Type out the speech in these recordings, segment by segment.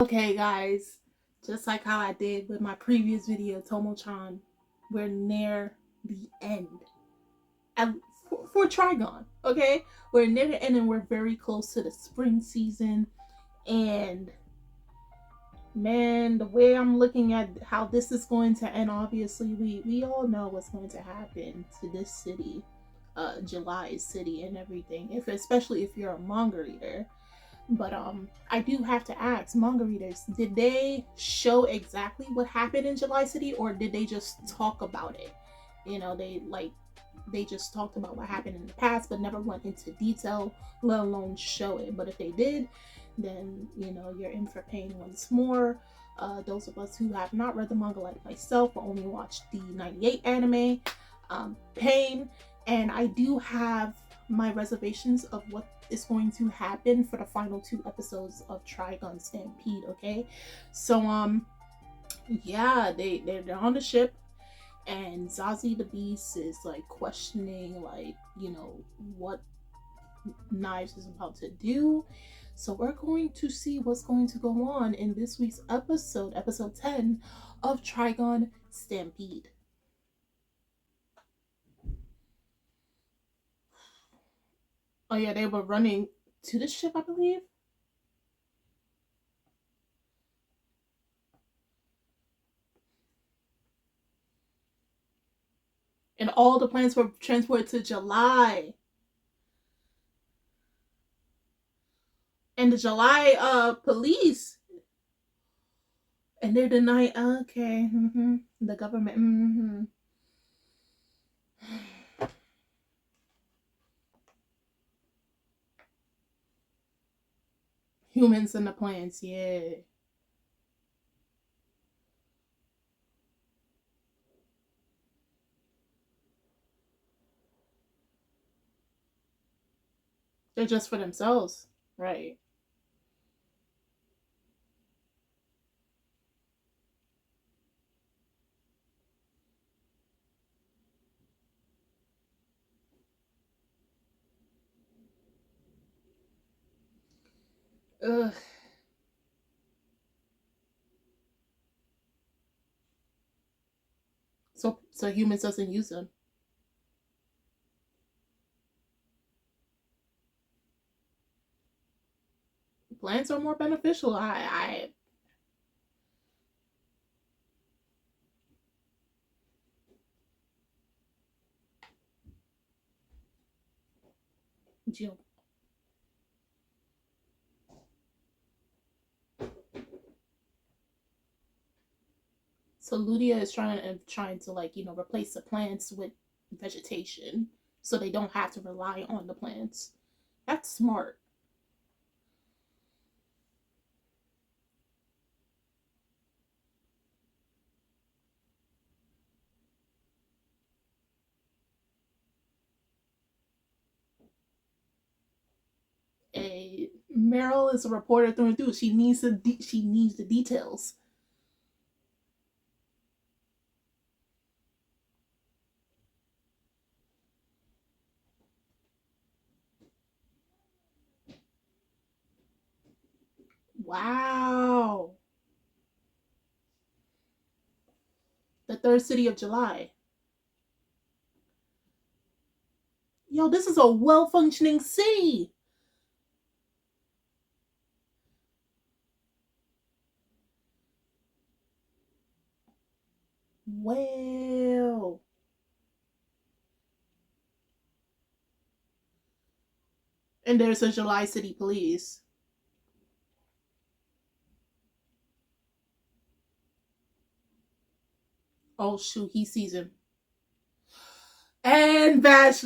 Okay guys, just like how I did with my previous video, Tomo-chan, we're near the end. And for Trigun, okay? We're near the end and we're very close to the spring season. And man, the way I'm looking at how this is going to end, obviously we all know what's going to happen to this city, July city and everything. Especially if you're a manga reader. But I do have to ask manga readers, did they show exactly what happened in July City, or did they just talk about it? You know, they just talked about what happened in the past, but never went into detail, let alone show it. But if they did, then you know you're in for pain once more. Those of us who have not read the manga, like myself, but only watched the '98 anime, pain. And I do have my reservations of what is going to happen for the final 2 episodes of Trigun Stampede. Okay, so yeah, they're on the ship, and Zazie the Beast is like questioning, like, you know, what Knives is about to do. So we're going to see what's going to go on in this week's episode 10 of Trigun Stampede. Oh yeah, they were running to the ship, I believe. And all the plans were transported to July. And the July police, and they're denying. Okay, the government. Humans and the plants, yeah. They're just for themselves, right? Ugh. So humans doesn't use them. Plants are more beneficial. I Jill. So Ludia is trying to, like, you know, replace the plants with vegetation, so they don't have to rely on the plants. That's smart. Meryl is a reporter through and through. She needs she needs the details. Wow. The third city of July. Yo, this is a well functioning city. Well. And there's a July City Police. Oh shoot, he sees him. And Vash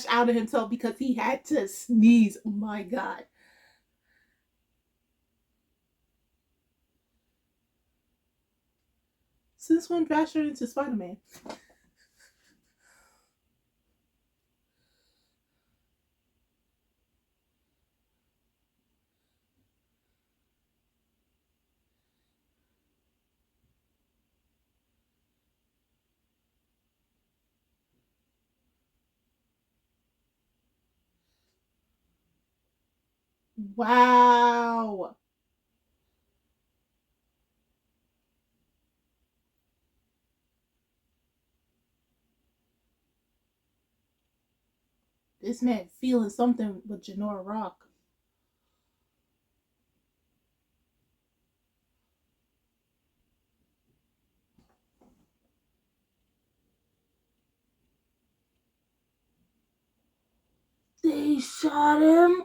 outed himself because he had to sneeze. Oh my god. Since when Vash turned into Spider-Man? Wow. This man feeling something with Janora Rock. They shot him.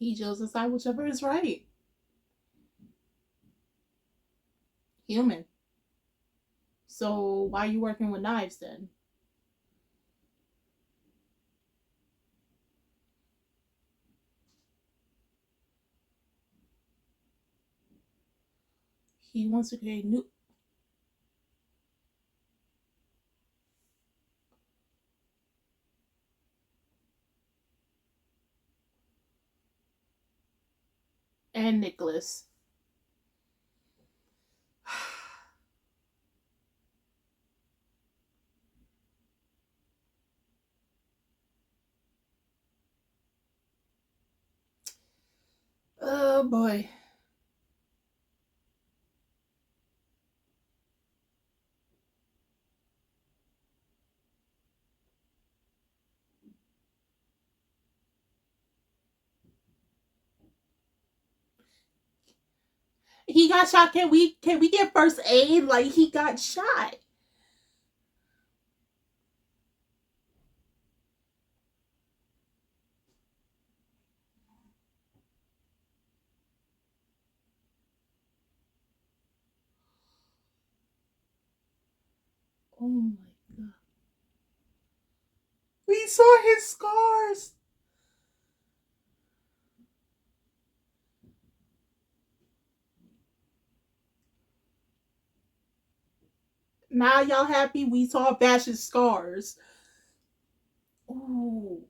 He just decide whichever is right. Human. So why are you working with knives then? He wants to create new and Nicholas. Oh boy. He got shot. Can we get first aid? Like he got shot. Oh my god. We saw his scars. Now y'all happy we saw Bash's scars. Ooh.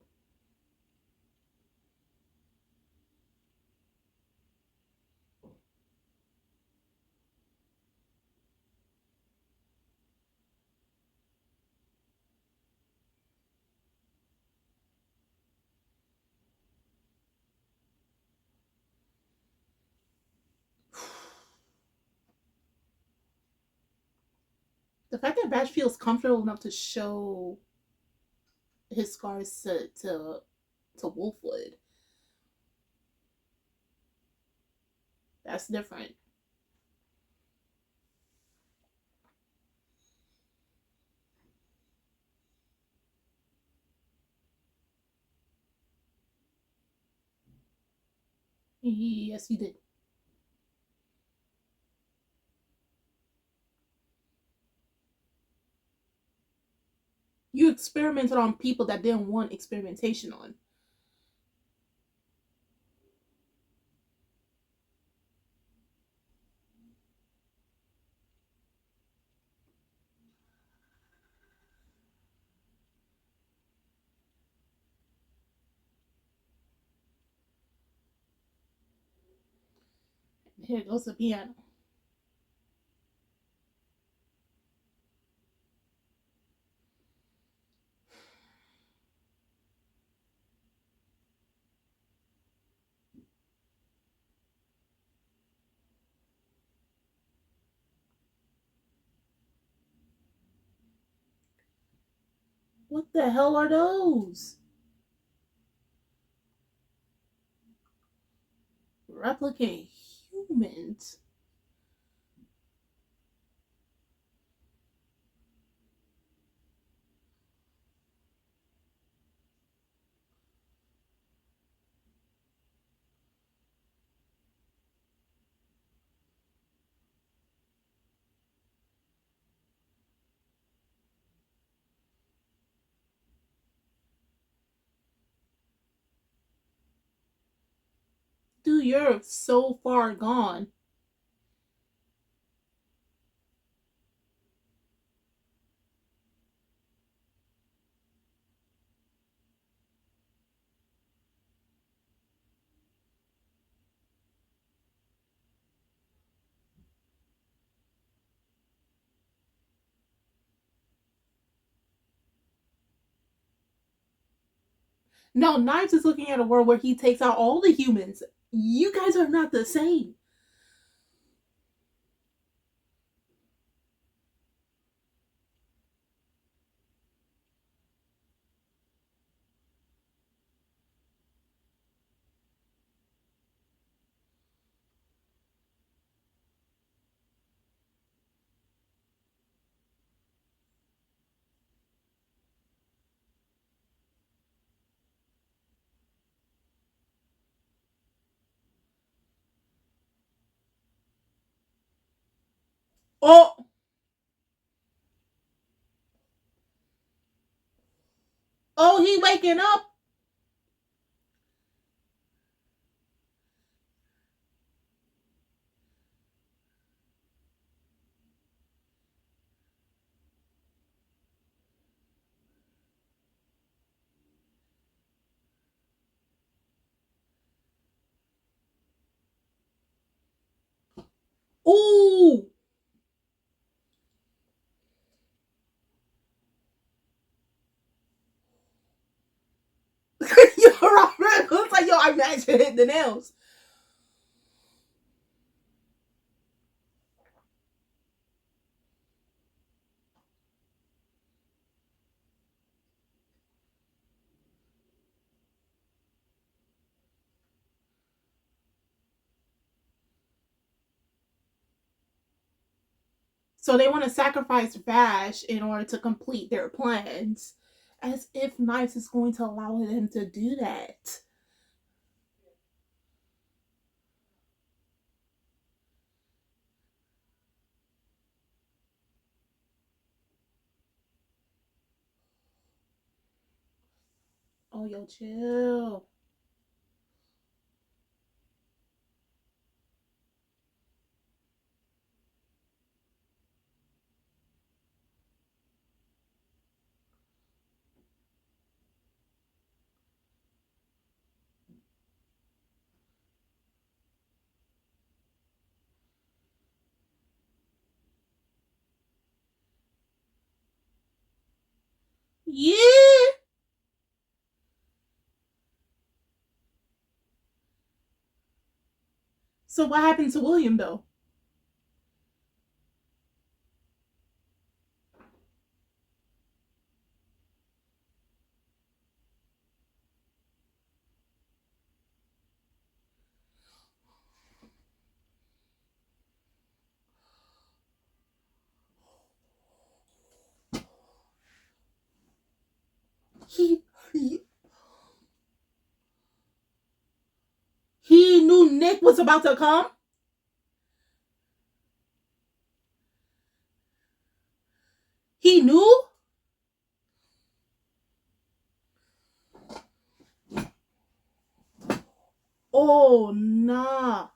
The fact that Bash feels comfortable enough to show his scars to Wolfwood, that's different. Yes, you did. You experimented on people that didn't want experimentation on. Here goes the piano. What the hell are those? Replicate humans. Dude, you're so far gone. No, Knives is looking at a world where he takes out all the humans. You guys are not the same. Oh, oh, he waking up. Ooh. Yo, Robert looks like, yo, I managed to hit the nails. So they want to sacrifice Vash in order to complete their plans. As if Knives is going to allow him to do that. Oh, yo, chill. Yeah. So what happened to William though? He he, he knew Nick was about to come. He knew. Oh nah.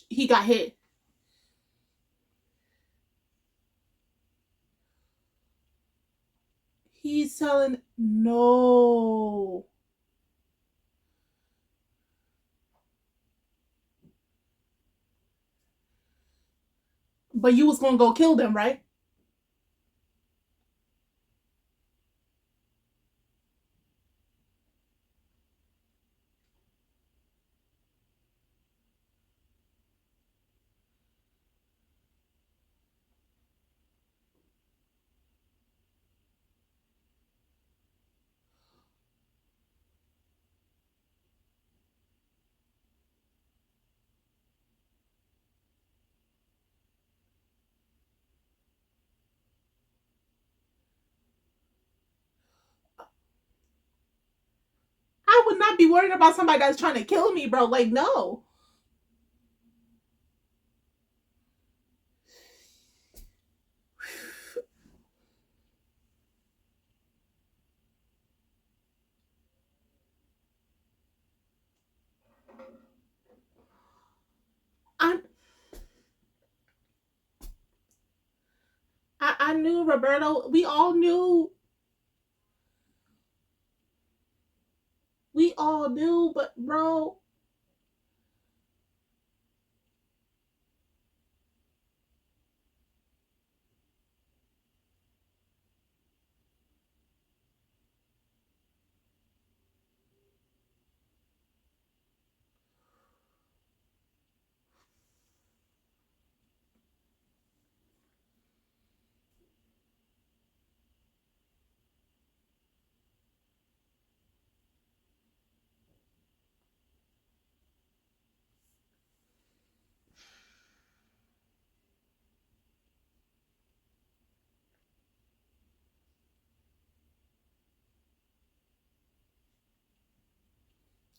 He got hit. He's telling no. But you was gonna go kill them, right? I would not be worried about somebody that's trying to kill me, bro. Like, no. I knew Roberto. We all knew. We all knew, but bro.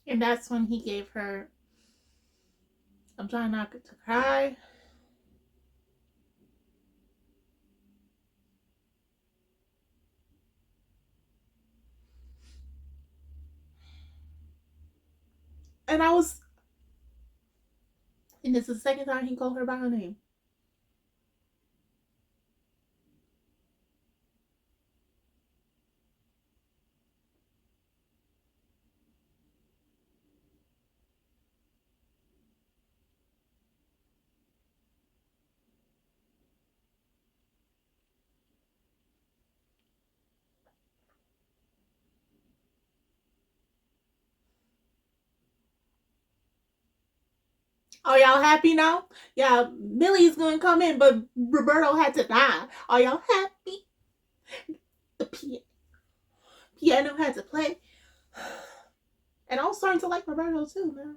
And that's when he gave her. I'm trying not to cry. And I was. And this is the second time he called her by her name. Are y'all happy now? Yeah, Millie's gonna come in, but Roberto had to die. Are y'all happy? The piano had to play. And I was starting to like Roberto too, man.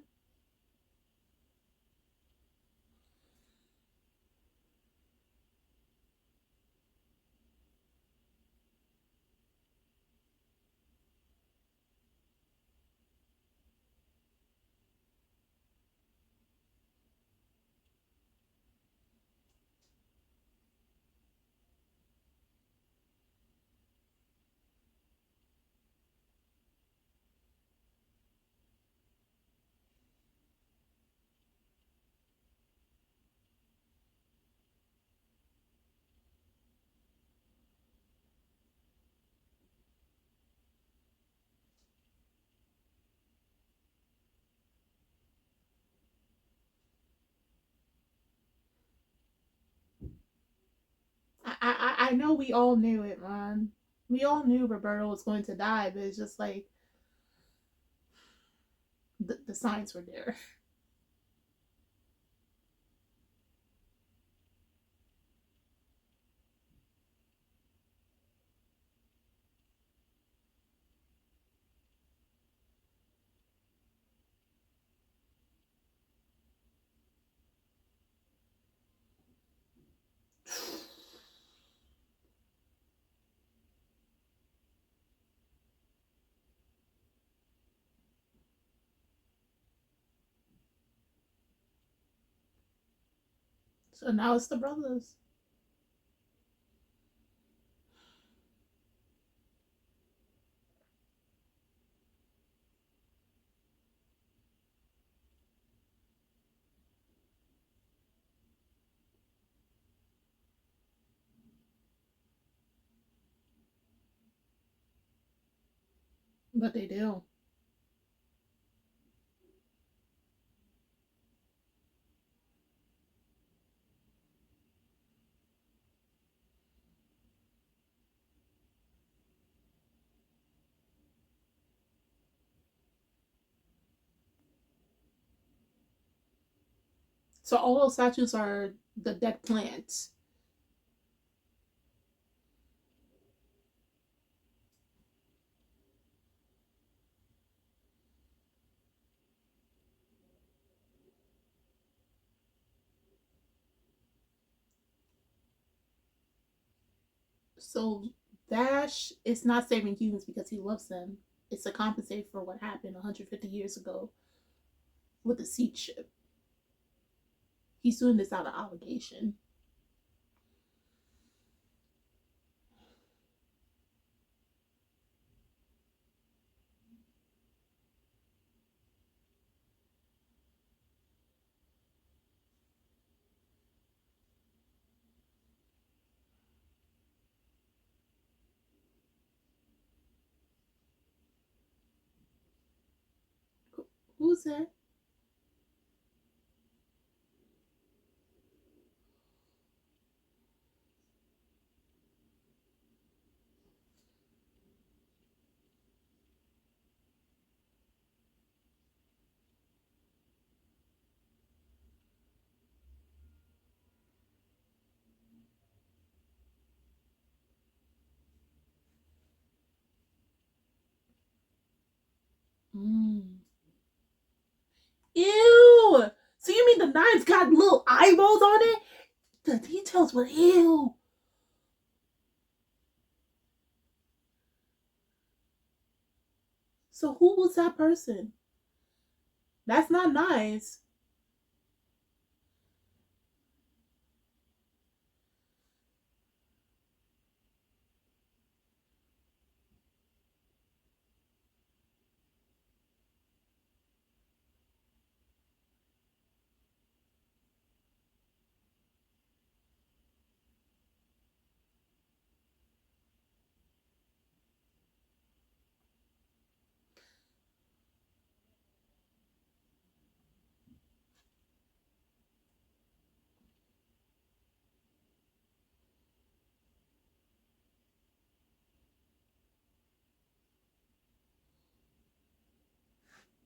I know we all knew it, man. We all knew Roberto was going to die, but it's just like the signs were there. So now it's the brothers. But they do. So all those statues are the dead plants. So Vash is not saving humans because he loves them. It's to compensate for what happened 150 years ago with the seed ship. He's doing this out of obligation. Who's that? Mm. Ew! So you mean the knives got little eyeballs on it? The details were ew. So who was that person? That's not nice.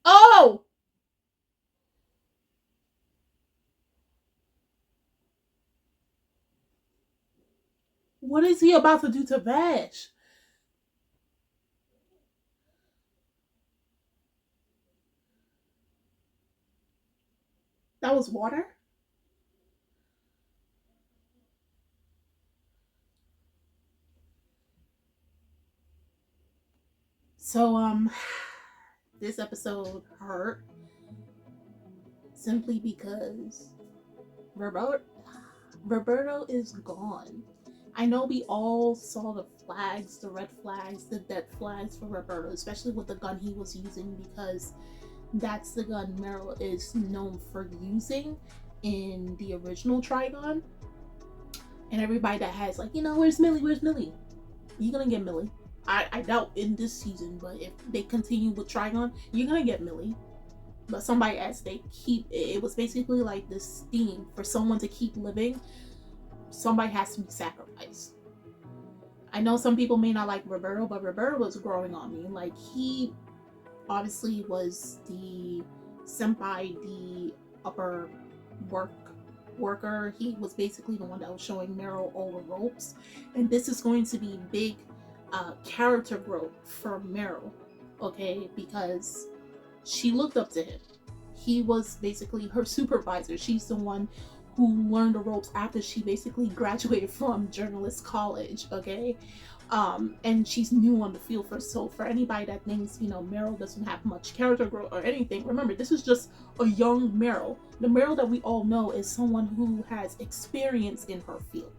Oh! What is he about to do to Vash? That was water? So, this episode hurt simply because Roberto, Roberto is gone. I know we all saw the flags, the red flags, the dead flags for Roberto, especially with the gun he was using, because that's the gun Meryl is known for using in the original Trigun. And everybody that has, like, where's Millie? Where's Millie? You're gonna get Millie. I doubt in this season, but if they continue with Trigun, you're gonna get Millie. But somebody asked, they keep it was basically like this theme for someone to keep living. Somebody has to be sacrificed. I know some people may not like Roberto, but Roberto was growing on me. Like, he obviously was the senpai, the upper work worker. He was basically the one that was showing Meryl all the ropes, and this is going to be big character growth for Meryl, okay? Because she looked up to him. He was basically her supervisor. She's the one who learned the ropes after she basically graduated from journalist college, okay? And she's new on the field. For anybody that thinks Meryl doesn't have much character growth or anything, remember, this is just a young Meryl. The Meryl that we all know is someone who has experience in her field.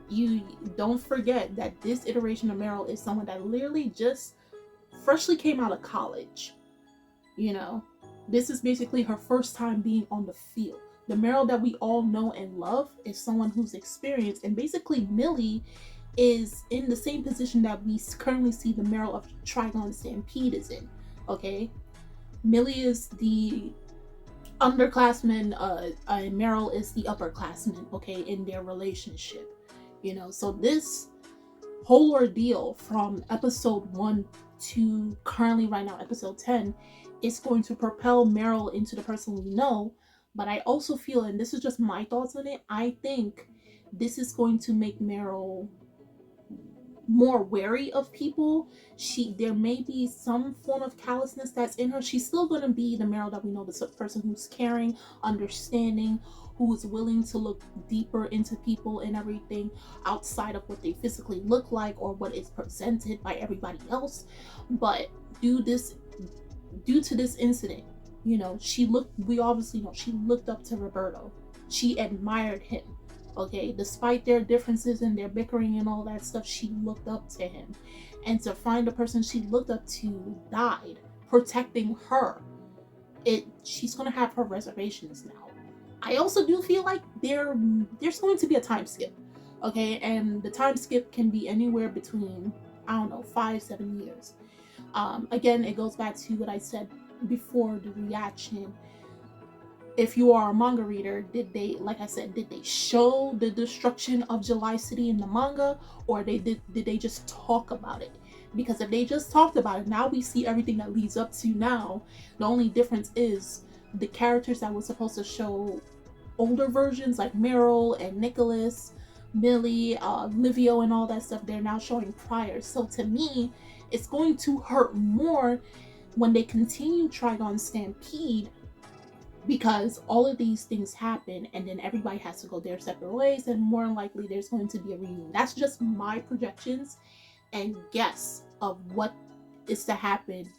You don't forget that this iteration of Meryl is someone that literally just freshly came out of college. You know, this is basically her first time being on the field. The Meryl that we all know and love is someone who's experienced, and basically Millie is in the same position that we currently see the Meryl of Trigun Stampede is in. Okay, Millie is the underclassman, and Meryl is the upperclassman. Okay, in their relationship, So this whole ordeal from episode 1 to currently right now episode 10 is going to propel Meryl into the person we know. But I also feel, and this is just my thoughts on it, I think this is going to make Meryl more wary of people. There may be some form of callousness that's in her. She's still going to be the Meryl that we know, the person who's caring, understanding, who is willing to look deeper into people and everything outside of what they physically look like or what is presented by everybody else. But due to this incident, we obviously know she looked up to Roberto. She admired him. Okay, despite their differences and their bickering and all that stuff, she looked up to him. And to find the person she looked up to died protecting her, she's gonna have her reservations now. I also do feel like there's going to be a time skip. Okay, and the time skip can be anywhere between, I don't know, 5-7 years. Again, it goes back to what I said before the reaction. If you are a manga reader, did they, like I said, did they show the destruction of July City in the manga, or did they just talk about it? Because if they just talked about it, now we see everything that leads up to now. The only difference is the characters that were supposed to show older versions, like Meryl and Nicholas, Millie, Livio, and all that stuff, they're now showing prior. So to me, it's going to hurt more when they continue Trigun Stampede, because all of these things happen and then everybody has to go their separate ways, and more than likely there's going to be a reunion. That's just my projections and guess of what is to happen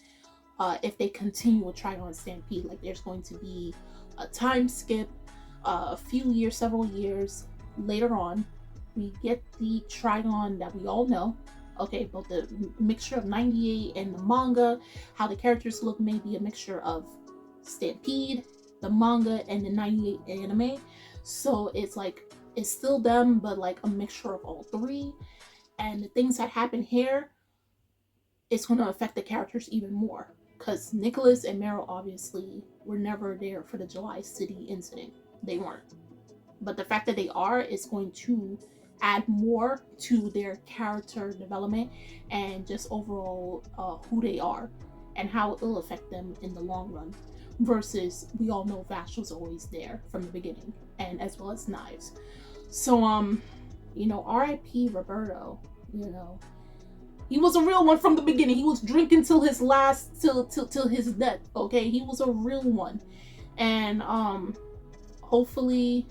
if they continue with Trigun Stampede. Like, there's going to be a time skip, a few years, several years later on, we get the Trigun that we all know. Okay, but the mixture of 98 and the manga, how the characters look, may be a mixture of Stampede, the manga, and the 98 anime. So it's like, it's still them, but like a mixture of all three. And the things that happen here, it's going to affect the characters even more, because Nicholas and Meryl obviously were never there for the July City incident. They weren't. But the fact that they are is going to add more to their character development and just overall who they are and how it will affect them in the long run. Versus, we all know Vash was always there from the beginning, and as well as Knives. So you know, R.I.P. Roberto. You know, he was a real one from the beginning. He was drinking till his last, till his death. Okay, he was a real one. And hopefully,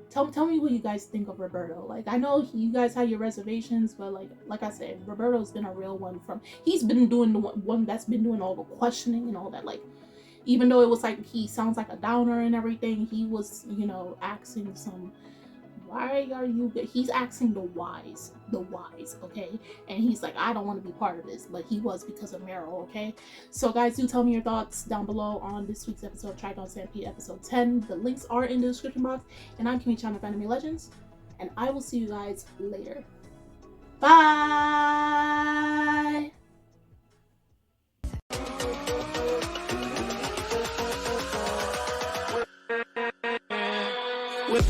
tell me what you guys think of Roberto. Like, I know you guys had your reservations, but like I said, Roberto's been a real one. He's been doing the one that's been doing all the questioning and all that. Like, even though it was like he sounds like a downer and everything, he was, you know, asking some, why are you, he's asking the whys, okay? And he's like, I don't want to be part of this, but he was because of Meryl, okay? So guys, do tell me your thoughts down below on this week's episode of Trigun Stampede episode 10. The links are in the description box, and I'm Kimmy Chan of Anime Legends, and I will see you guys later. Bye! With